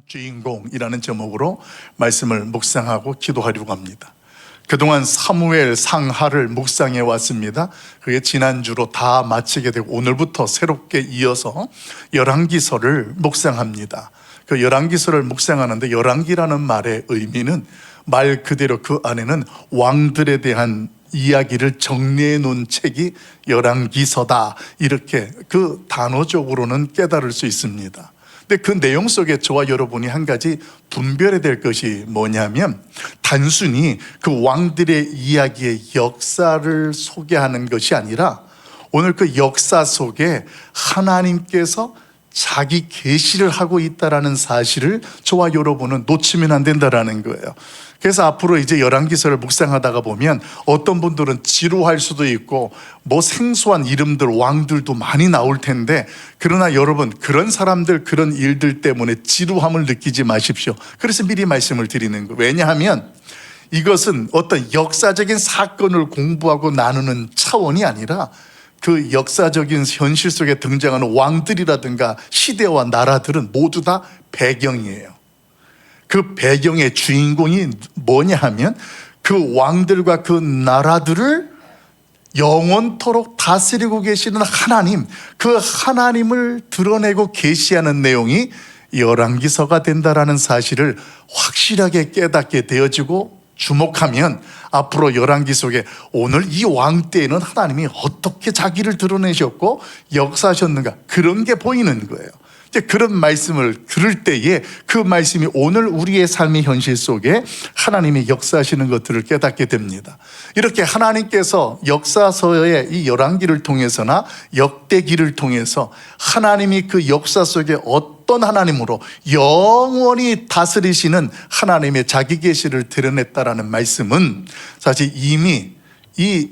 주인공이라는 제목으로 말씀을 묵상하고 기도하려고 합니다. 그동안 사무엘 상하를 묵상해 왔습니다. 그게 지난주로 다 마치게 되고 오늘부터 새롭게 이어서 열왕기서를 묵상합니다. 그 열왕기서를 묵상하는데 열왕기라는 말의 의미는 말 그대로 그 안에는 왕들에 대한 이야기를 정리해 놓은 책이 열왕기서다, 이렇게 그 단어적으로는 깨달을 수 있습니다. 근데 그 내용 속에 저와 여러분이 한 가지 분별해야 될 것이 뭐냐면, 단순히 그 왕들의 이야기의 역사를 소개하는 것이 아니라 오늘 그 역사 속에 하나님께서 자기 계시를 하고 있다라는 사실을 저와 여러분은 놓치면 안 된다라는 거예요. 그래서 앞으로 이제 열왕기서를 묵상하다가 보면 어떤 분들은 지루할 수도 있고 뭐 생소한 이름들, 왕들도 많이 나올 텐데, 그러나 여러분, 그런 사람들, 그런 일들 때문에 지루함을 느끼지 마십시오. 그래서 미리 말씀을 드리는 거예요. 왜냐하면 이것은 어떤 역사적인 사건을 공부하고 나누는 차원이 아니라 그 역사적인 현실 속에 등장하는 왕들이라든가 시대와 나라들은 모두 다 배경이에요. 그 배경의 주인공이 뭐냐 하면 그 왕들과 그 나라들을 영원토록 다스리고 계시는 하나님, 그 하나님을 드러내고 계시하는 내용이 열왕기서가 된다라는 사실을 확실하게 깨닫게 되어지고 주목하면 앞으로 열왕기 속에 오늘 이 왕 때에는 하나님이 어떻게 자기를 드러내셨고 역사하셨는가, 그런 게 보이는 거예요. 이제 그런 말씀을 들을 때에 그 말씀이 오늘 우리의 삶의 현실 속에 하나님이 역사하시는 것들을 깨닫게 됩니다. 이렇게 하나님께서 역사서의 이 열왕기를 통해서나 역대기를 통해서 하나님이 그 역사 속에 어떤 하나님으로 영원히 다스리시는 하나님의 자기 계시를 드러냈다라는 말씀은 사실 이미 이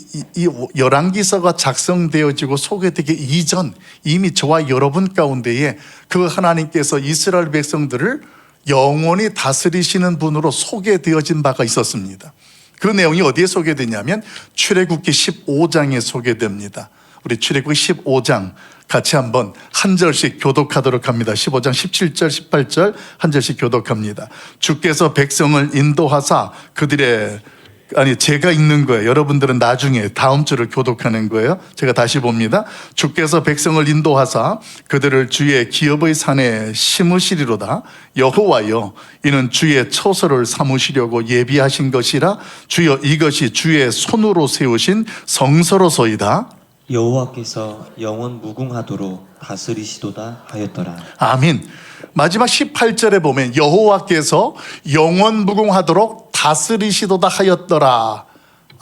열왕기서가 작성되어지고 소개되기 이전 이미 저와 여러분 가운데에 그 하나님께서 이스라엘 백성들을 영원히 다스리시는 분으로 소개되어진 바가 있었습니다. 그 내용이 어디에 소개되냐면 출애굽기 15장에 소개됩니다. 우리 출애굽기 15장 같이 한번 한 절씩 교독하도록 합니다. 15장 17절 18절 한 절씩 교독합니다. 주께서 백성을 인도하사 그들의, 제가 읽는 거예요. 여러분들은 나중에 다음 주를 교독하는 거예요. 제가 다시 봅니다. 주께서 백성을 인도하사 그들을 주의 기업의 산에 심으시리로다. 여호와여, 이는 주의 처소를 삼으시려고 예비하신 것이라. 주여, 이것이 주의 손으로 세우신 성소로소이다. 여호와께서 영원 무궁하도록 다스리시도다 하였더라. 아멘. 마지막 18절에 보면 여호와께서 영원 무궁하도록 다스리시도다 하였더라.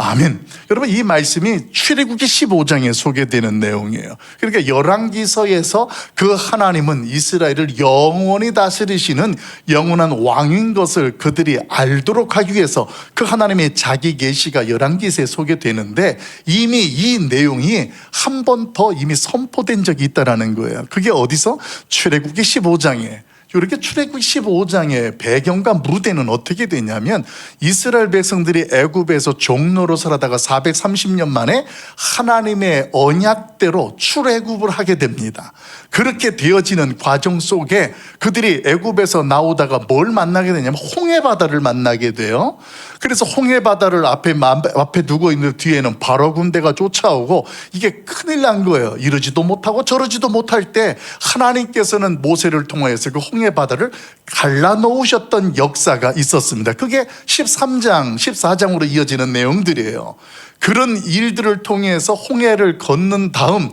아멘. 여러분, 이 말씀이 출애굽기 15장에 소개되는 내용이에요. 그러니까 열왕기서에서 그 하나님은 이스라엘을 영원히 다스리시는 영원한 왕인 것을 그들이 알도록 하기 위해서 그 하나님의 자기 계시가 열왕기서에 소개되는데, 이미 이 내용이 한 번 더 이미 선포된 적이 있다는 거예요. 그게 어디서? 출애굽기 15장에. 이렇게 출애굽기 15장의 배경과 무대는 어떻게 되냐면, 이스라엘 백성들이 애굽에서 종로로 살아다가 430년 만에 하나님의 언약대로 출애굽을 하게 됩니다. 그렇게 되어지는 과정 속에 그들이 애굽에서 나오다가 뭘 만나게 되냐면 홍해바다를 만나게 돼요. 그래서 홍해바다를 앞에 두고 있는 뒤에는 바로 군대가 쫓아오고 이게 큰일 난 거예요. 이러지도 못하고 저러지도 못할 때 하나님께서는 모세를 통하여서 그 홍해바다를 갈라놓으셨던 역사가 있었습니다. 그게 13장, 14장으로 이어지는 내용들이에요. 그런 일들을 통해서 홍해를 건넌 다음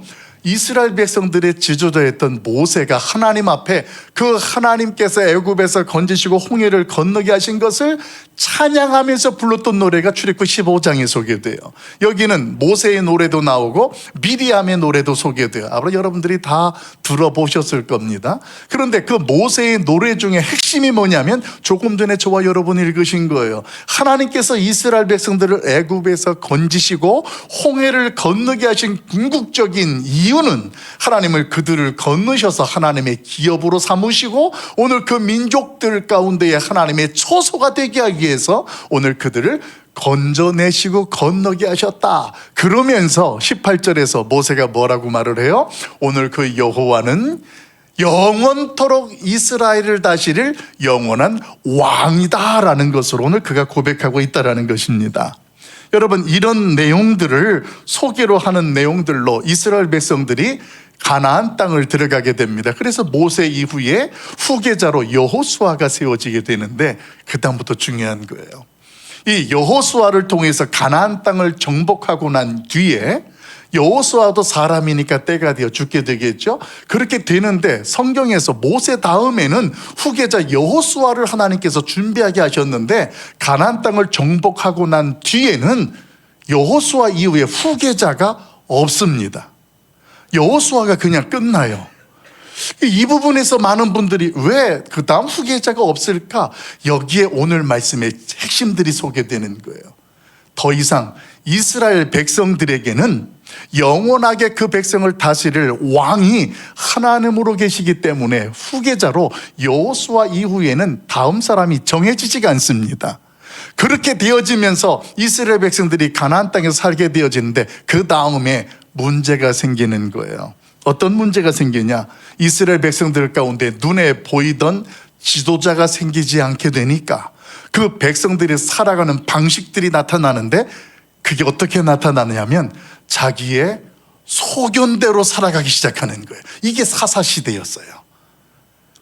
이스라엘 백성들의 지도자였던 모세가 하나님 앞에 그 하나님께서 애굽에서 건지시고 홍해를 건너게 하신 것을 찬양하면서 불렀던 노래가 출애굽기 15장에 소개돼요. 여기는 모세의 노래도 나오고 미리암의 노래도 소개돼요. 아마 여러분들이 다 들어보셨을 겁니다. 그런데 그 모세의 노래 중에 핵심이 뭐냐면 조금 전에 저와 여러분이 읽으신 거예요. 하나님께서 이스라엘 백성들을 애굽에서 건지시고 홍해를 건너게 하신 궁극적인 이유는 하나님을 그들을 건너셔서 하나님의 기업으로 삼으시고 오늘 그 민족들 가운데에 하나님의 처소가 되게 하기 위해서 오늘 그들을 건져내시고 건너게 하셨다. 그러면서 18절에서 모세가 뭐라고 말을 해요? 오늘 그 여호와는 영원토록 이스라엘을 다스릴 영원한 왕이다라는 것으로 오늘 그가 고백하고 있다라는 것입니다. 여러분, 이런 내용들을 소개로 하는 내용들로 이스라엘 백성들이 가나안 땅을 들어가게 됩니다. 그래서 모세 이후에 후계자로 여호수아가 세워지게 되는데, 그 다음부터 중요한 거예요. 이 여호수아를 통해서 가나안 땅을 정복하고 난 뒤에 여호수아도 사람이니까 때가 되어 죽게 되겠죠. 그렇게 되는데 성경에서 모세 다음에는 후계자 여호수아를 하나님께서 준비하게 하셨는데, 가나안 땅을 정복하고 난 뒤에는 여호수아 이후에 후계자가 없습니다. 여호수아가 그냥 끝나요. 이 부분에서 많은 분들이 왜 그 다음 후계자가 없을까? 여기에 오늘 말씀의 핵심들이 소개되는 거예요. 더 이상 이스라엘 백성들에게는 영원하게 그 백성을 다스릴 왕이 하나님으로 계시기 때문에 후계자로 여호수아 이후에는 다음 사람이 정해지지가 않습니다. 그렇게 되어지면서 이스라엘 백성들이 가나안 땅에서 살게 되어지는데, 그 다음에 문제가 생기는 거예요. 어떤 문제가 생기냐? 이스라엘 백성들 가운데 눈에 보이던 지도자가 생기지 않게 되니까 그 백성들이 살아가는 방식들이 나타나는데, 그게 어떻게 나타나느냐면 자기의 소견대로 살아가기 시작하는 거예요. 이게 사사시대였어요.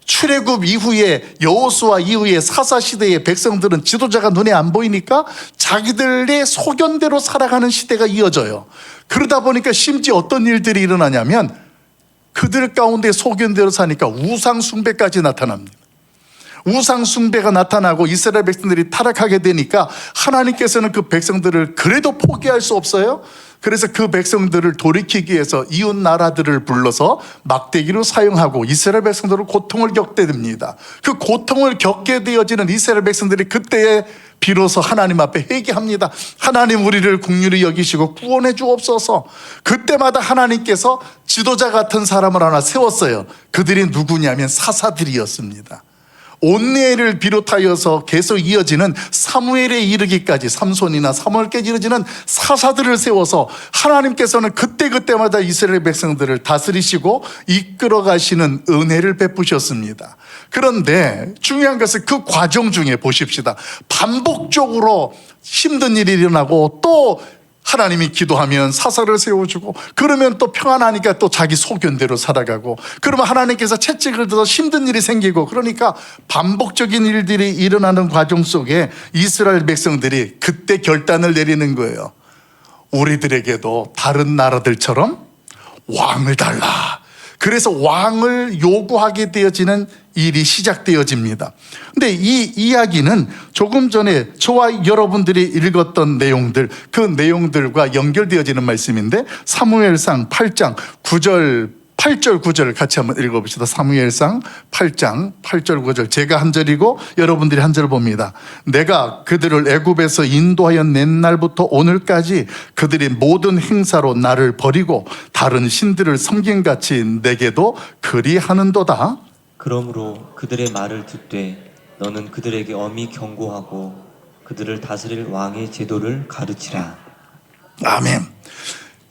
출애굽 이후에, 여호수아 이후에 사사시대의 백성들은 지도자가 눈에 안 보이니까 자기들의 소견대로 살아가는 시대가 이어져요. 그러다 보니까 심지어 어떤 일들이 일어나냐면 그들 가운데 소견대로 사니까 우상 숭배까지 나타납니다. 우상 숭배가 나타나고 이스라엘 백성들이 타락하게 되니까 하나님께서는 그 백성들을 그래도 포기할 수 없어요. 그래서 그 백성들을 돌이키기 위해서 이웃 나라들을 불러서 막대기로 사용하고 이스라엘 백성들을 고통을 겪게 됩니다. 그 고통을 겪게 되어지는 이스라엘 백성들이 그때에 비로소 하나님 앞에 회개합니다. 하나님, 우리를 긍휼히 여기시고 구원해 주옵소서. 그때마다 하나님께서 지도자 같은 사람을 하나 세웠어요. 그들이 누구냐면 사사들이었습니다. 온니엘을 비롯하여서 계속 이어지는 사무엘에 이르기까지, 삼손이나 사무엘까지 이어지는 사사들을 세워서 하나님께서는 그때그때마다 이스라엘 백성들을 다스리시고 이끌어 가시는 은혜를 베푸셨습니다. 그런데 중요한 것은 그 과정 중에 보십시다. 반복적으로 힘든 일이 일어나고 또 하나님이 기도하면 사사를 세워주고, 그러면 또 평안하니까 또 자기 소견대로 살아가고, 그러면 하나님께서 채찍을 들어 힘든 일이 생기고, 그러니까 반복적인 일들이 일어나는 과정 속에 이스라엘 백성들이 그때 결단을 내리는 거예요. 우리들에게도 다른 나라들처럼 왕을 달라. 그래서 왕을 요구하게 되어지는 일이 시작되어집니다. 근데 이 이야기는 조금 전에 저와 여러분들이 읽었던 내용들, 그 내용들과 연결되어지는 말씀인데, 사무엘상 8장 9절 8절 9절 같이 한번 읽어봅시다. 사무엘상 8장 8절 9절, 제가 한 절이고 여러분들이 한 절 봅니다. 내가 그들을 애굽에서 인도하여 낸 날부터 오늘까지 그들이 모든 행사로 나를 버리고 다른 신들을 섬김같이 내게도 그리하는도다. 그러므로 그들의 말을 듣되 너는 그들에게 엄히 경고하고 그들을 다스릴 왕의 제도를 가르치라. 아멘.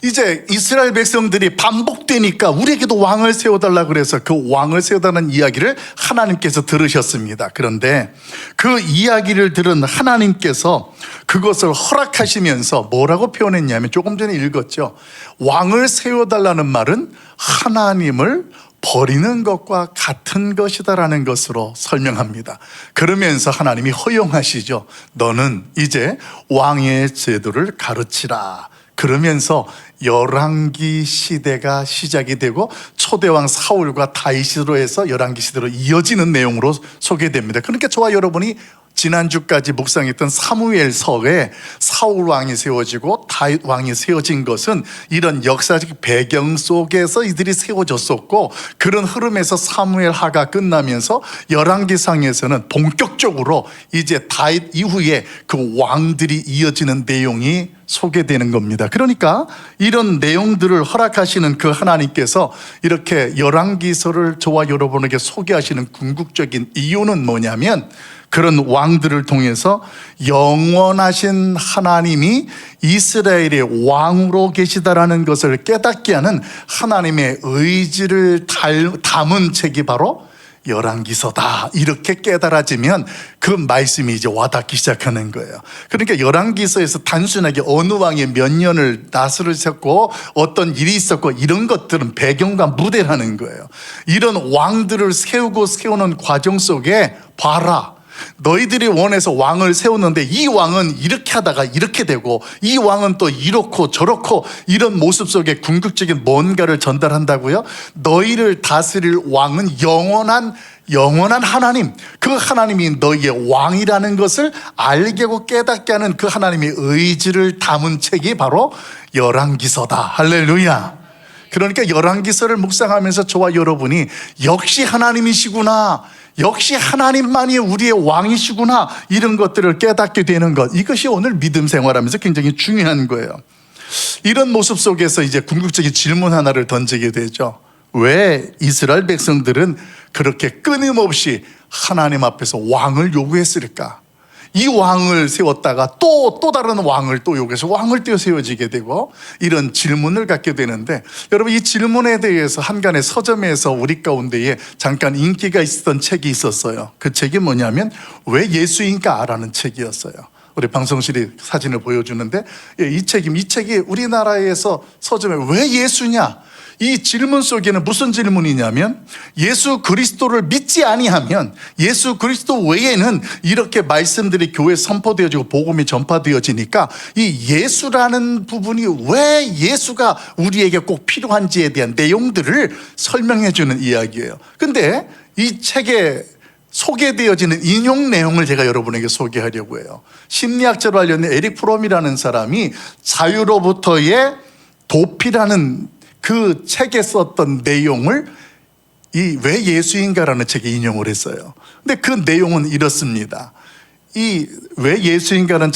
이제 이스라엘 백성들이 반복되니까 우리에게도 왕을 세워달라 그래서 그 왕을 세워달라는 이야기를 하나님께서 들으셨습니다. 그런데 그 이야기를 들은 하나님께서 그것을 허락하시면서 뭐라고 표현했냐면, 조금 전에 읽었죠. 왕을 세워달라는 말은 하나님을 버리는 것과 같은 것이다라는 것으로 설명합니다. 그러면서 하나님이 허용하시죠. 너는 이제 왕의 제도를 가르치라. 그러면서 열왕기 시대가 시작이 되고 초대왕 사울과 다윗으로 해서 열왕기 시대로 이어지는 내용으로 소개됩니다. 그러니까 저와 여러분이 지난주까지 묵상했던 사무엘서에 사울 왕이 세워지고 다윗 왕이 세워진 것은 이런 역사적 배경 속에서 이들이 세워졌었고, 그런 흐름에서 사무엘하가 끝나면서 열왕기상에서는 본격적으로 이제 다윗 이후에 그 왕들이 이어지는 내용이 소개되는 겁니다. 그러니까 이런 내용들을 허락하시는 그 하나님께서 이렇게 열왕기서를 저와 여러분에게 소개하시는 궁극적인 이유는 뭐냐면, 그런 왕들을 통해서 영원하신 하나님이 이스라엘의 왕으로 계시다라는 것을 깨닫게 하는 하나님의 의지를 담은 책이 바로 열왕기서다. 이렇게 깨달아지면 그 말씀이 이제 와닿기 시작하는 거예요. 그러니까 열왕기서에서 단순하게 어느 왕이 몇 년을 다스리셨고 어떤 일이 있었고 이런 것들은 배경과 무대라는 거예요. 이런 왕들을 세우는 과정 속에 봐라, 너희들이 원해서 왕을 세우는데 이 왕은 이렇게 하다가 이렇게 되고 이 왕은 또 이렇고 저렇고 이런 모습 속에 궁극적인 뭔가를 전달한다고요? 너희를 다스릴 왕은 영원한 하나님, 그 하나님이 너희의 왕이라는 것을 알게 하고 깨닫게 하는 그 하나님의 의지를 담은 책이 바로 열왕기서다. 할렐루야. 그러니까 열왕기서를 묵상하면서 저와 여러분이 역시 하나님이시구나, 역시 하나님만이 우리의 왕이시구나, 이런 것들을 깨닫게 되는 것, 이것이 오늘 믿음 생활하면서 굉장히 중요한 거예요. 이런 모습 속에서 이제 궁극적인 질문 하나를 던지게 되죠. 왜 이스라엘 백성들은 그렇게 끊임없이 하나님 앞에서 왕을 요구했을까? 이 왕을 세웠다가 또 다른 왕을 또 요구해서 왕을 또 세워지게 되고 이런 질문을 갖게 되는데, 여러분 이 질문에 대해서 한간의 서점에서 우리 가운데에 잠깐 인기가 있었던 책이 있었어요. 그 책이 뭐냐면 왜 예수인가? 라는 책이었어요. 우리 방송실이 사진을 보여주는데 이 책이 우리나라에서 서점에 왜 예수냐? 이 질문 속에는 무슨 질문이냐면 예수 그리스도를 믿지 아니하면, 예수 그리스도 외에는 이렇게 말씀들이 교회에 선포되어지고 복음이 전파되어지니까 이 예수라는 부분이 왜 예수가 우리에게 꼭 필요한지에 대한 내용들을 설명해 주는 이야기예요. 근데 이 책에 소개되어지는 인용 내용을 제가 여러분에게 소개하려고 해요. 심리학자로 알려진 에릭 프롬이라는 사람이 자유로부터의 도피라는 그 책에 썼던 내용을 이 왜 예수인가라는 책에 인용을 했어요. 근데 그 내용은 이렇습니다. 이 왜 예수인가라는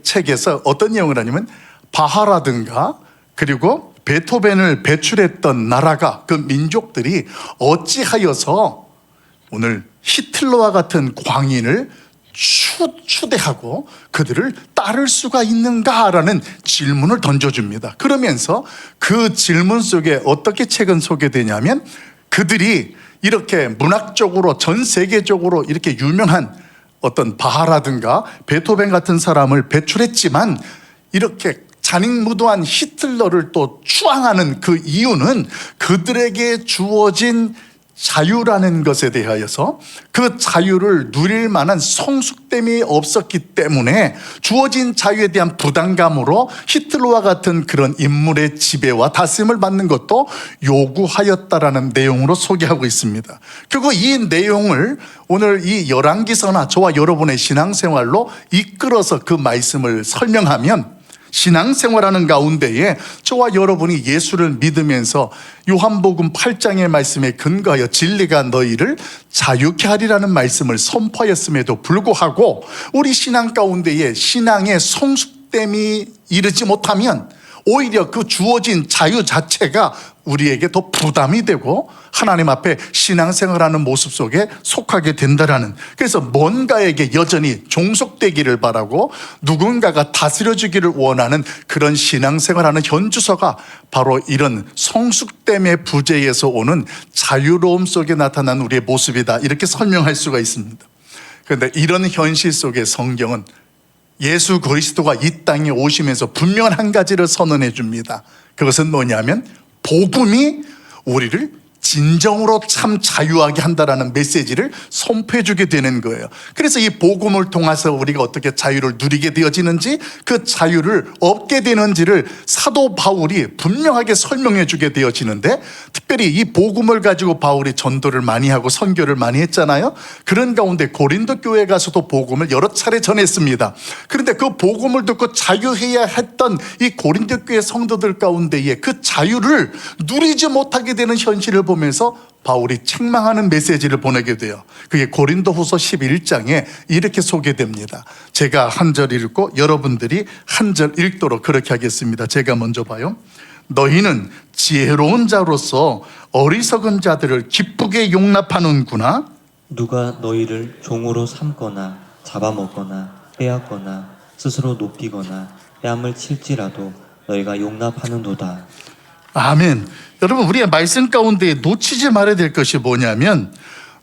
책에서 어떤 내용을 하냐면 바하라든가 그리고 베토벤을 배출했던 나라가, 그 민족들이 어찌하여서 오늘 히틀러와 같은 광인을 추대하고 그들을 따를 수가 있는가라는 질문을 던져줍니다. 그러면서 그 질문 속에 어떻게 책은 소개되냐면 그들이 이렇게 문학적으로 전 세계적으로 이렇게 유명한 어떤 바하라든가 베토벤 같은 사람을 배출했지만 이렇게 잔인무도한 히틀러를 또 추앙하는 그 이유는 그들에게 주어진 자유라는 것에 대하여서 그 자유를 누릴 만한 성숙됨이 없었기 때문에 주어진 자유에 대한 부담감으로 히틀러와 같은 그런 인물의 지배와 다스림을 받는 것도 요구하였다라는 내용으로 소개하고 있습니다. 그리고 이 내용을 오늘 이 열왕기서나 저와 여러분의 신앙생활로 이끌어서 그 말씀을 설명하면 신앙생활하는 가운데에 저와 여러분이 예수를 믿으면서 요한복음 8장의 말씀에 근거하여 진리가 너희를 자유케 하리라는 말씀을 선포하였음에도 불구하고 우리 신앙 가운데에 신앙의 성숙됨이 이르지 못하면 오히려 그 주어진 자유 자체가 우리에게 더 부담이 되고 하나님 앞에 신앙생활하는 모습 속에 속하게 된다라는, 그래서 뭔가에게 여전히 종속되기를 바라고 누군가가 다스려주기를 원하는 그런 신앙생활하는 현주소가 바로 이런 성숙됨의 부재에서 오는 자유로움 속에 나타난 우리의 모습이다, 이렇게 설명할 수가 있습니다. 그런데 이런 현실 속에 성경은 예수 그리스도가 이 땅에 오시면서 분명한 한 가지를 선언해 줍니다. 그것은 뭐냐면 복음이 우리를 진정으로 참 자유하게 한다라는 메시지를 선포해 주게 되는 거예요. 그래서 이 복음을 통해서 우리가 어떻게 자유를 누리게 되어지는지, 그 자유를 얻게 되는지를 사도 바울이 분명하게 설명해 주게 되어지는데, 특별히 이 복음을 가지고 바울이 전도를 많이 하고 선교를 많이 했잖아요. 그런 가운데 고린도 교회에 가서도 복음을 여러 차례 전했습니다. 그런데 그 복음을 듣고 자유해야 했던 이 고린도 교회 성도들 가운데에 그 자유를 누리지 못하게 되는 현실을 보면서 바울이 책망하는 메시지를 보내게 돼요. 그게 고린도후서 11장에 이렇게 소개됩니다. 제가 한 절 읽고 여러분들이 한 절 읽도록 그렇게 하겠습니다. 제가 먼저 봐요. 너희는 지혜로운 자로서 어리석은 자들을 기쁘게 용납하는구나. 누가 너희를 종으로 삼거나 잡아먹거나 빼앗거나 스스로 높이거나 뺨을 칠지라도 너희가 용납하는도다. 아멘. 여러분, 우리의 말씀 가운데 놓치지 말아야 될 것이 뭐냐면,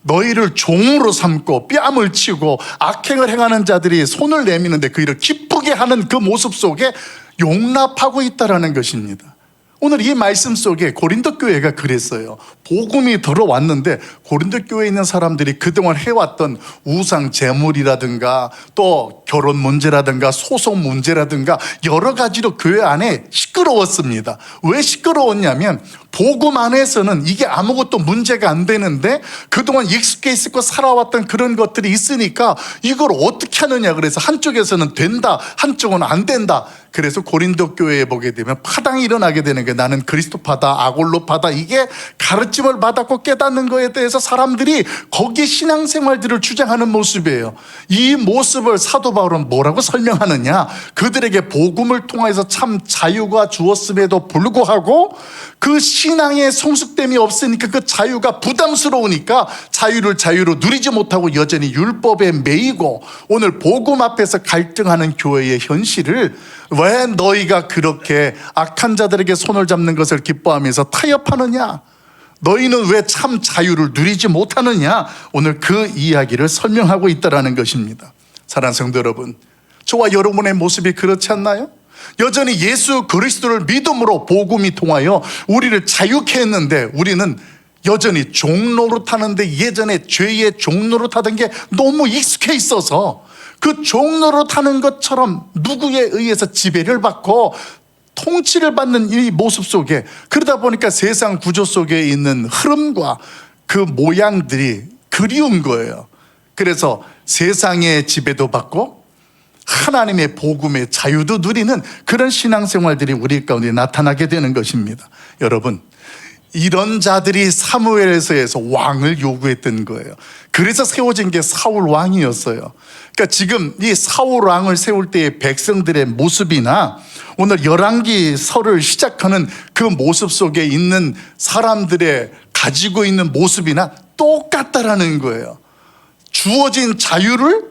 너희를 종으로 삼고 뺨을 치고 악행을 행하는 자들이 손을 내미는데 그 일을 기쁘게 하는 그 모습 속에 용납하고 있다라는 것입니다. 오늘 이 말씀 속에 고린도 교회가 그랬어요. 복음이 들어왔는데 고린도 교회에 있는 사람들이 그동안 해왔던 우상 제물이라든가 또 결혼 문제라든가 소송 문제라든가 여러 가지로 교회 안에 시끄러웠습니다. 왜 시끄러웠냐면 복음 안에서는 이게 아무것도 문제가 안 되는데 그동안 익숙해 있고 살아왔던 그런 것들이 있으니까 이걸 어떻게 하느냐. 그래서 한쪽에서는 된다, 한쪽은 안 된다. 그래서 고린도 교회에 보게 되면 파당이 일어나게 되는 게, 나는 그리스도파다, 아골로파다, 이게 가르침을 받았고 깨닫는 거에 대해서 사람들이 거기에 신앙생활들을 주장하는 모습이에요. 이 모습을 사도 바울은 뭐라고 설명하느냐. 그들에게 복음을 통해서 참 자유가 주었음에도 불구하고 그 신앙의 성숙됨이 없으니까 그 자유가 부담스러우니까 자유로 누리지 못하고 여전히 율법에 매이고 오늘 복음 앞에서 갈등하는 교회의 현실을, 왜 너희가 그렇게 악한 자들에게 손을 잡는 것을 기뻐하면서 타협하느냐, 너희는 왜 참 자유를 누리지 못하느냐, 오늘 그 이야기를 설명하고 있다는 것입니다. 사랑하는 성도 여러분, 저와 여러분의 모습이 그렇지 않나요? 여전히 예수 그리스도를 믿음으로 복음이 통하여 우리를 자유케 했는데 우리는 여전히 종노릇하는데, 예전에 죄의 종노릇하던 게 너무 익숙해 있어서 그 종노릇하는 것처럼 누구에 의해서 지배를 받고 통치를 받는 이 모습 속에, 그러다 보니까 세상 구조 속에 있는 흐름과 그 모양들이 그리운 거예요. 그래서 세상의 지배도 받고 하나님의 복음의 자유도 누리는 그런 신앙생활들이 우리 가운데 나타나게 되는 것입니다. 여러분, 이런 자들이 사무엘에서 왕을 요구했던 거예요. 그래서 세워진 게 사울 왕이었어요. 그러니까 지금 이 사울 왕을 세울 때의 백성들의 모습이나 오늘 열왕기서를 시작하는 그 모습 속에 있는 사람들의 가지고 있는 모습이나 똑같다라는 거예요. 주어진 자유를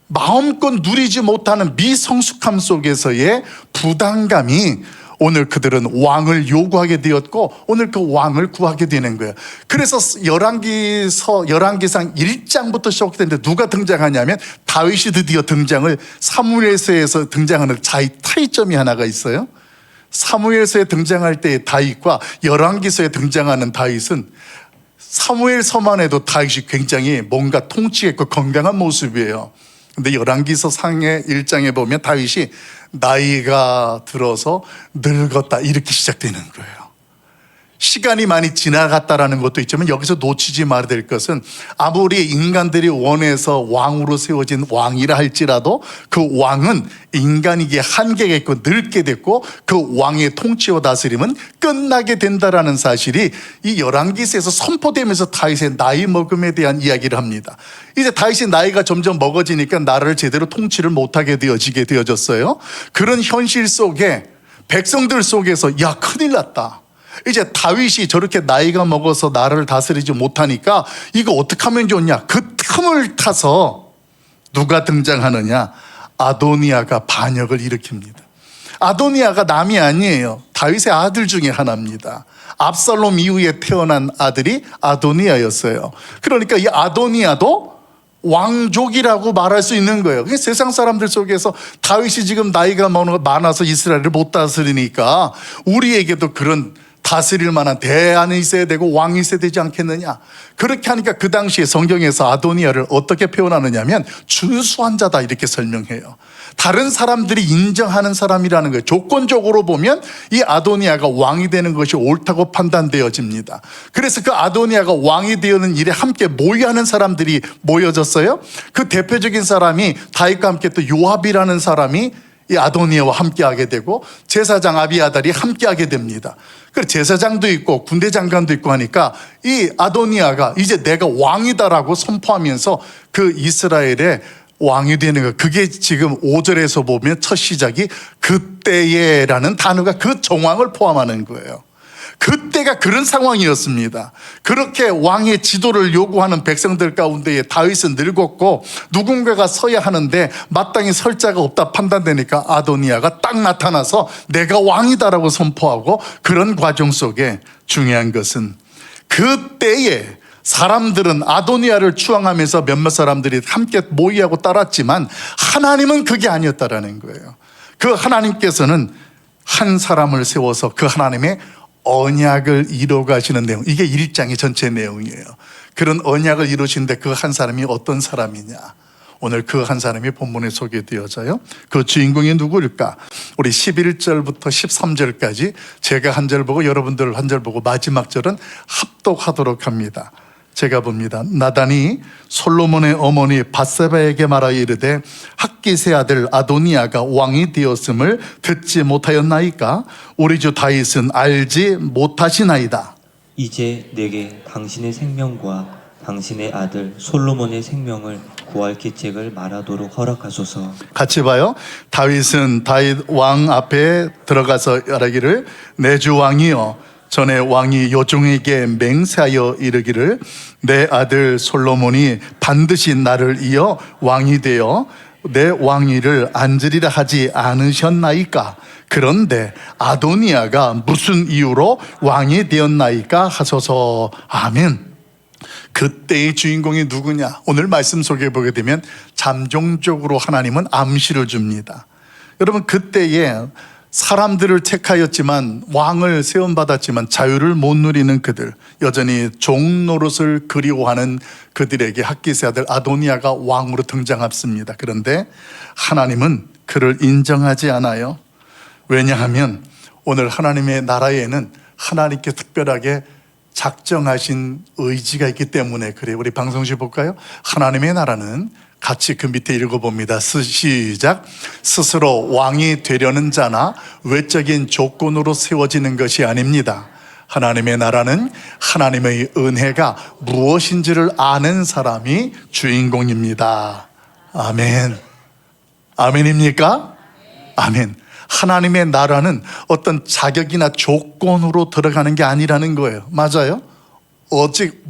마음껏 누리지 못하는 미성숙함 속에서의 부담감이 오늘 그들은 왕을 요구하게 되었고 오늘 그 왕을 구하게 되는 거예요. 그래서 열왕기상 1장부터 시작되는데 누가 등장하냐면 다윗이 드디어 등장을, 사무엘서에서 등장하는 차이점이 하나가 있어요. 사무엘서에 등장할 때의 다윗과 열왕기서에 등장하는 다윗은, 사무엘서만 해도 다윗이 굉장히 뭔가 통치가 있고 건강한 모습이에요. 근데 열왕기서 상의 1장에 보면 다윗이 나이가 들어서 늙었다 이렇게 시작되는 거예요. 시간이 많이 지나갔다라는 것도 있지만 여기서 놓치지 말아야 될 것은, 아무리 인간들이 원해서 왕으로 세워진 왕이라 할지라도 그 왕은 인간에게 한계가 있고 늙게 됐고 그 왕의 통치와 다스림은 끝나게 된다라는 사실이 이 열왕기서에서 선포되면서 다윗의 나이 먹음에 대한 이야기를 합니다. 이제 다윗의 나이가 점점 먹어지니까 나라를 제대로 통치를 못하게 되어졌어요. 그런 현실 속에 백성들 속에서 야, 큰일 났다, 이제 다윗이 저렇게 나이가 먹어서 나라를 다스리지 못하니까 이거 어떻게 하면 좋냐. 그 틈을 타서 누가 등장하느냐, 아도니아가 반역을 일으킵니다. 아도니아가 남이 아니에요. 다윗의 아들 중에 하나입니다. 압살롬 이후에 태어난 아들이 아도니아였어요. 그러니까 이 아도니아도 왕족이라고 말할 수 있는 거예요. 세상 사람들 속에서 다윗이 지금 나이가 많아서 이스라엘을 못 다스리니까 우리에게도 그런 다스릴 만한 대안이 있어야 되고 왕이 있어야 되지 않겠느냐. 그렇게 하니까 그 당시에 성경에서 아도니아를 어떻게 표현하느냐면 준수한 자다 이렇게 설명해요. 다른 사람들이 인정하는 사람이라는 거예요. 조건적으로 보면 이 아도니아가 왕이 되는 것이 옳다고 판단되어집니다. 그래서 그 아도니아가 왕이 되는 일에 함께 모여하는 사람들이 모여졌어요. 그 대표적인 사람이 다윗과 함께 또 요압이라는 사람이 이 아도니아와 함께하게 되고 제사장 아비아달이 함께하게 됩니다. 그래서 제사장도 있고 군대 장관도 있고 하니까 이 아도니아가 이제 내가 왕이다라고 선포하면서 그 이스라엘의 왕이 되는 거, 그게 지금 5절에서 보면 첫 시작이 그때에라는 단어가 그 정황을 포함하는 거예요. 그때가 그런 상황이었습니다. 그렇게 왕의 지도를 요구하는 백성들 가운데에 다윗은 늙었고 누군가가 서야 하는데 마땅히 설 자가 없다 판단되니까 아도니아가 딱 나타나서 내가 왕이다라고 선포하고, 그런 과정 속에 중요한 것은 그때에 사람들은 아도니아를 추앙하면서 몇몇 사람들이 함께 모의하고 따랐지만 하나님은 그게 아니었다라는 거예요. 그 하나님께서는 한 사람을 세워서 그 하나님의 언약을 이루어 가시는 내용, 이게 1장의 전체 내용이에요. 그런 언약을 이루시는데 그 한 사람이 어떤 사람이냐, 오늘 그 한 사람이 본문에 소개되어져요. 그 주인공이 누구일까? 우리 11절부터 13절까지 제가 한 절 보고 여러분들 한 절 보고 마지막 절은 합독하도록 합니다. 제가 봅니다. 나단이 솔로몬의 어머니 밧세바에게 말하여 이르되 학기세 아들 아도니아가 왕이 되었음을 듣지 못하였나이까? 우리 주 다윗은 알지 못하시나이다. 이제 내게 당신의 생명과 당신의 아들 솔로몬의 생명을 구할 계책을 말하도록 허락하소서. 같이 봐요. 다윗은 다윗 왕 앞에 들어가서 말하기를 내 주 왕이여, 전에 왕이 요종에게 맹세하여 이르기를 내 아들 솔로몬이 반드시 나를 이어 왕이 되어 내 왕위를 앉으리라 하지 않으셨나이까? 그런데 아도니아가 무슨 이유로 왕이 되었나이까 하소서. 아멘. 그때의 주인공이 누구냐? 오늘 말씀 속에 보게 되면 잠정적으로 하나님은 암시를 줍니다. 여러분, 그때에 사람들을 택하였지만 왕을 세움받았지만 자유를 못 누리는 그들, 여전히 종 노릇을 그리워하는 그들에게 학기세 아들 아도니아가 왕으로 등장합니다. 그런데 하나님은 그를 인정하지 않아요. 왜냐하면 오늘 하나님의 나라에는 하나님께 특별하게 작정하신 의지가 있기 때문에 그래요. 우리 방송시 볼까요? 하나님의 나라는 같이 그 밑에 읽어봅니다. 시작. 스스로 왕이 되려는 자나 외적인 조건으로 세워지는 것이 아닙니다. 하나님의 나라는 하나님의 은혜가 무엇인지를 아는 사람이 주인공입니다. 아멘. 아멘입니까? 아멘. 하나님의 나라는 어떤 자격이나 조건으로 들어가는 게 아니라는 거예요. 맞아요? 오직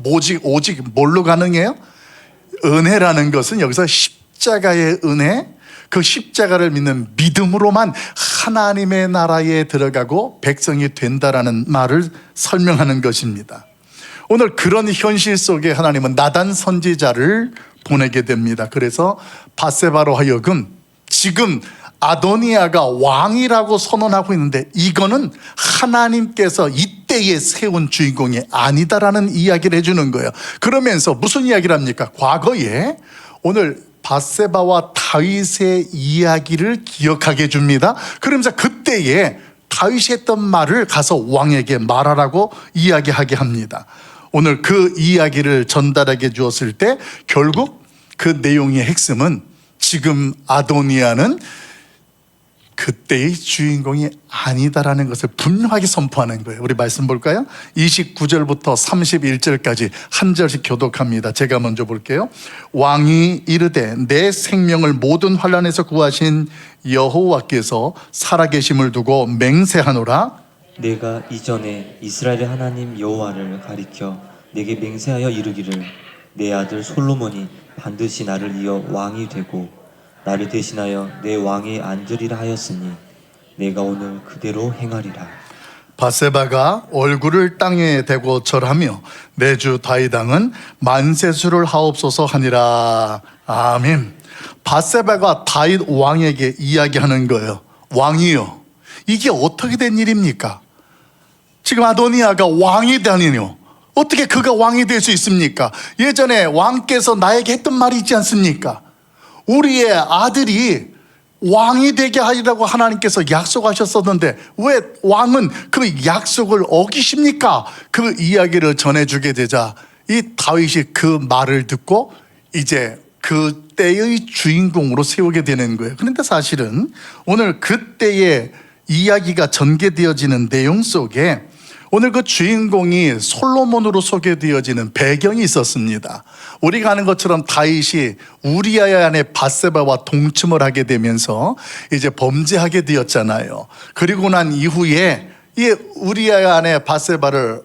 뭘로 가능해요? 은혜라는 것은 여기서 십자가의 은혜, 그 십자가를 믿는 믿음으로만 하나님의 나라에 들어가고 백성이 된다라는 말을 설명하는 것입니다. 오늘 그런 현실 속에 하나님은 나단 선지자를 보내게 됩니다. 그래서 밧세바로 하여금 지금 아도니아가 왕이라고 선언하고 있는데 이거는 하나님께서 이때에 세운 주인공이 아니다라는 이야기를 해주는 거예요. 그러면서 무슨 이야기를 합니까? 과거에 오늘 밧세바와 다윗의 이야기를 기억하게 해줍니다. 그러면서 그때에 다윗이 했던 말을 가서 왕에게 말하라고 이야기하게 합니다. 오늘 그 이야기를 전달하게 주었을 때 결국 그 내용의 핵심은 지금 아도니아는 그때의 주인공이 아니다라는 것을 분명하게 선포하는 거예요. 우리 말씀 볼까요? 29절부터 31절까지 한 절씩 교독합니다. 제가 먼저 볼게요. 왕이 이르되 내 생명을 모든 환난에서 구하신 여호와께서 살아계심을 두고 맹세하노라. 내가 이전에 이스라엘의 하나님 여호와를 가리켜 내게 맹세하여 이르기를 내 아들 솔로몬이 반드시 나를 이어 왕이 되고 나를 대신하여 내 왕에 앉으리라 하였으니 내가 오늘 그대로 행하리라. 밧세바가 얼굴을 땅에 대고 절하며 내 주 다윗 왕은 만세수를 하옵소서 하니라. 아멘. 밧세바가 다윗 왕에게 이야기하는 거예요. 왕이요, 이게 어떻게 된 일입니까? 지금 아도니아가 왕이 되니요, 어떻게 그가 왕이 될 수 있습니까? 예전에 왕께서 나에게 했던 말이 있지 않습니까? 우리의 아들이 왕이 되게 하리라고 하나님께서 약속하셨었는데 왜 왕은 그 약속을 어기십니까? 그 이야기를 전해주게 되자 이 다윗이 그 말을 듣고 이제 그 때의 주인공으로 세우게 되는 거예요. 그런데 사실은 오늘 그때의 이야기가 전개되어지는 내용 속에 오늘 그 주인공이 솔로몬으로 소개되어지는 배경이 있었습니다. 우리가 아는 것처럼 다윗이 우리아의 아내 밧세바와 동침을 하게 되면서 이제 범죄하게 되었잖아요. 그리고 난 이후에 이 우리아의 아내 바세바를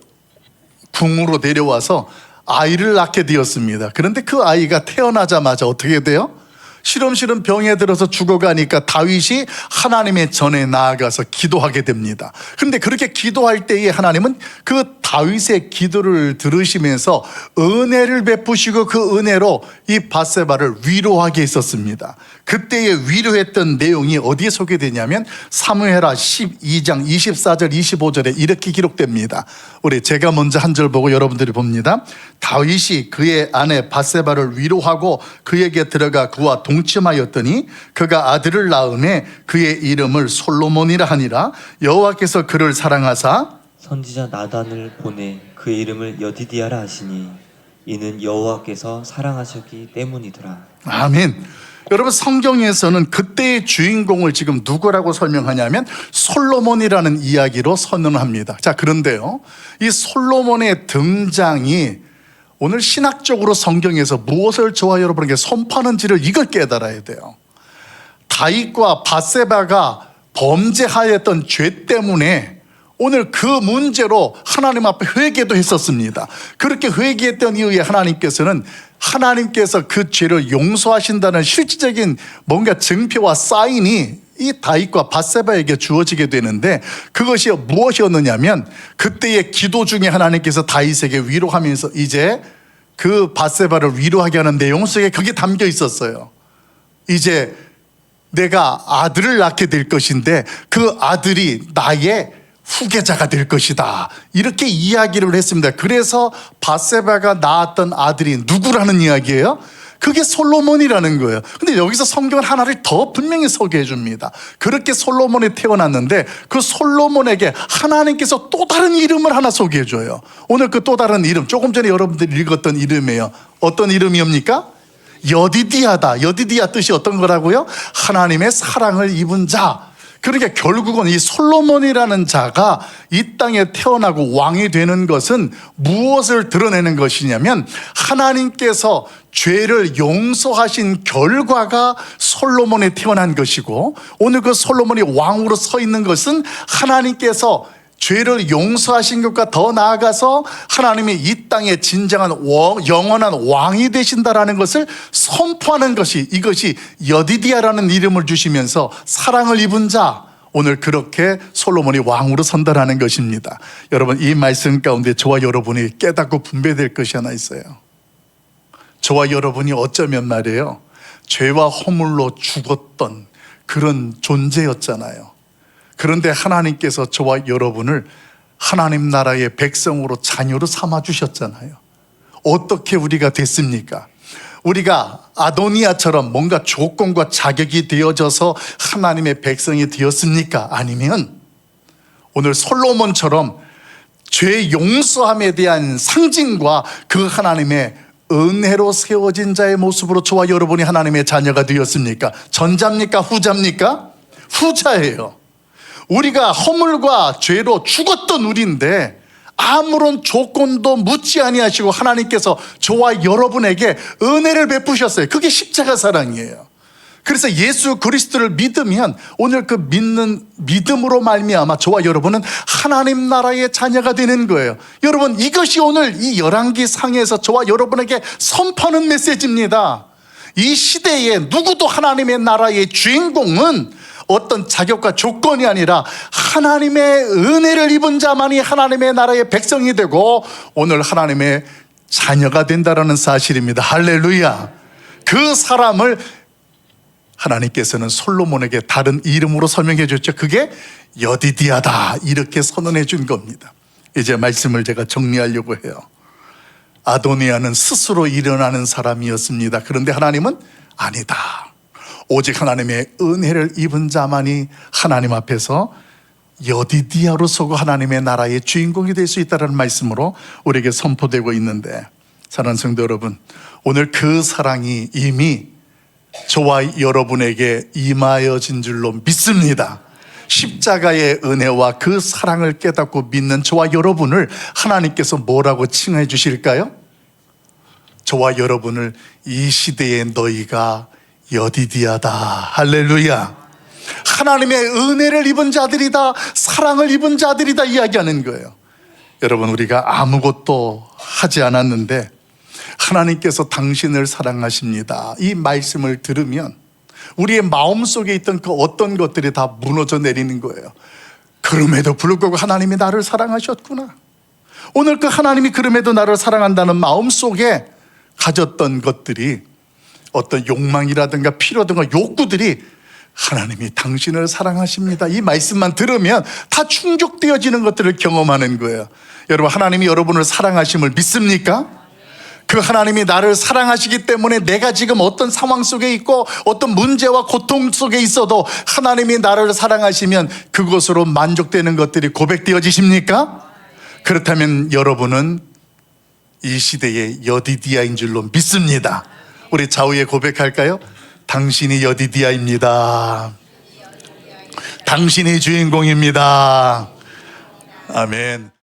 궁으로 데려와서 아이를 낳게 되었습니다. 그런데 그 아이가 태어나자마자 어떻게 돼요? 시름시름 병에 들어서 죽어가니까 다윗이 하나님의 전에 나아가서 기도하게 됩니다. 그런데 그렇게 기도할 때에 하나님은 그 다윗의 기도를 들으시면서 은혜를 베푸시고 그 은혜로 이 바세바를 위로하게 했었습니다. 그때에 위로했던 내용이 어디에 소개되냐면 사무엘하 12장 24절 25절에 이렇게 기록됩니다. 우리 제가 먼저 한 절 보고 여러분들이 봅니다. 다윗이 그의 아내 바세바를 위로하고 그에게 들어가 그와 동침하였더니 그가 아들을 낳음에 그의 이름을 솔로몬이라 하니라. 여호와께서 그를 사랑하사 선지자 나단을 보내 그의 이름을 여디디아라 하시니 이는 여호와께서 사랑하셨기 때문이더라. 아멘. 여러분, 성경에서는 그때의 주인공을 지금 누구라고 설명하냐면 솔로몬이라는 이야기로 선언합니다. 자, 그런데요, 이 솔로몬의 등장이 오늘 신학적으로 성경에서 무엇을 저와 여러분에게 선포하는지를 이걸 깨달아야 돼요. 다윗과 바세바가 범죄하였던 죄 때문에 오늘 그 문제로 하나님 앞에 회개도 했었습니다. 그렇게 회개했던 이후에 하나님께서 그 죄를 용서하신다는 실질적인 뭔가 증표와 사인이 이 다윗과 바세바에게 주어지게 되는데, 그것이 무엇이었느냐면 그때의 기도 중에 하나님께서 다윗에게 위로하면서 이제 그 바세바를 위로하게 하는 내용 속에 그게 담겨 있었어요. 이제 내가 아들을 낳게 될 것인데 그 아들이 나의 후계자가 될 것이다, 이렇게 이야기를 했습니다. 그래서 바세바가 낳았던 아들이 누구라는 이야기예요? 그게 솔로몬이라는 거예요. 근데 여기서 성경은 하나를 더 분명히 소개해 줍니다. 그렇게 솔로몬이 태어났는데 그 솔로몬에게 하나님께서 또 다른 이름을 하나 소개해 줘요. 오늘 그 또 다른 이름, 조금 전에 여러분들이 읽었던 이름이에요. 어떤 이름이옵니까? 여디디아다. 여디디아 뜻이 어떤 거라고요? 하나님의 사랑을 입은 자. 그러니까 결국은 이 솔로몬이라는 자가 이 땅에 태어나고 왕이 되는 것은 무엇을 드러내는 것이냐면 하나님께서 죄를 용서하신 결과가 솔로몬이 태어난 것이고, 오늘 그 솔로몬이 왕으로 서 있는 것은 하나님께서 죄를 용서하신 것과 더 나아가서 하나님이 이 땅에 진정한 영원한 왕이 되신다라는 것을 선포하는 것이, 이것이 여디디아라는 이름을 주시면서 사랑을 입은 자, 오늘 그렇게 솔로몬이 왕으로 선다라는 것입니다. 여러분, 이 말씀 가운데 저와 여러분이 깨닫고 분배될 것이 하나 있어요. 저와 여러분이 어쩌면 말이에요, 죄와 허물로 죽었던 그런 존재였잖아요. 그런데 하나님께서 저와 여러분을 하나님 나라의 백성으로, 자녀로 삼아주셨잖아요. 어떻게 우리가 됐습니까? 우리가 아도니아처럼 뭔가 조건과 자격이 되어져서 하나님의 백성이 되었습니까? 아니면 오늘 솔로몬처럼 죄 용서함에 대한 상징과 그 하나님의 은혜로 세워진 자의 모습으로 저와 여러분이 하나님의 자녀가 되었습니까? 전자입니까? 후자입니까? 후자예요. 우리가 허물과 죄로 죽었던 우리인데 아무런 조건도 묻지 아니하시고 하나님께서 저와 여러분에게 은혜를 베푸셨어요. 그게 십자가 사랑이에요. 그래서 예수 그리스도를 믿으면 오늘 그 믿는 믿음으로 말미암아 저와 여러분은 하나님 나라의 자녀가 되는 거예요. 여러분, 이것이 오늘 이 열왕기 상에서 저와 여러분에게 선포하는 메시지입니다. 이 시대에 누구도 하나님의 나라의 주인공은 어떤 자격과 조건이 아니라 하나님의 은혜를 입은 자만이 하나님의 나라의 백성이 되고 오늘 하나님의 자녀가 된다는 사실입니다. 할렐루야. 그 사람을 하나님께서는 솔로몬에게 다른 이름으로 설명해 줬죠. 그게 여디디아다, 이렇게 선언해 준 겁니다. 이제 말씀을 제가 정리하려고 해요. 아도니아는 스스로 일어나는 사람이었습니다. 그런데 하나님은 아니다. 오직 하나님의 은혜를 입은 자만이 하나님 앞에서 여디디아로 서고 하나님의 나라의 주인공이 될 수 있다는 말씀으로 우리에게 선포되고 있는데, 사랑하는 성도 여러분, 오늘 그 사랑이 이미 저와 여러분에게 임하여진 줄로 믿습니다. 십자가의 은혜와 그 사랑을 깨닫고 믿는 저와 여러분을 하나님께서 뭐라고 칭해 주실까요? 저와 여러분을 이 시대의 너희가 여디디아다. 할렐루야. 하나님의 은혜를 입은 자들이다, 사랑을 입은 자들이다 이야기하는 거예요. 여러분, 우리가 아무것도 하지 않았는데 하나님께서 당신을 사랑하십니다, 이 말씀을 들으면 우리의 마음속에 있던 그 어떤 것들이 다 무너져 내리는 거예요. 그럼에도 불구하고 하나님이 나를 사랑하셨구나. 오늘 그 하나님이 그럼에도 나를 사랑한다는 마음속에 가졌던 것들이, 어떤 욕망이라든가 필요든가 욕구들이 하나님이 당신을 사랑하십니다, 이 말씀만 들으면 다 충족되어지는 것들을 경험하는 거예요. 여러분, 하나님이 여러분을 사랑하심을 믿습니까? 그 하나님이 나를 사랑하시기 때문에 내가 지금 어떤 상황 속에 있고 어떤 문제와 고통 속에 있어도 하나님이 나를 사랑하시면 그것으로 만족되는 것들이 고백되어지십니까? 그렇다면 여러분은 이 시대의 여디디아인 줄로 믿습니다. 우리 좌우에 고백할까요? 당신이 여디디아입니다. 당신이 주인공입니다. 아멘.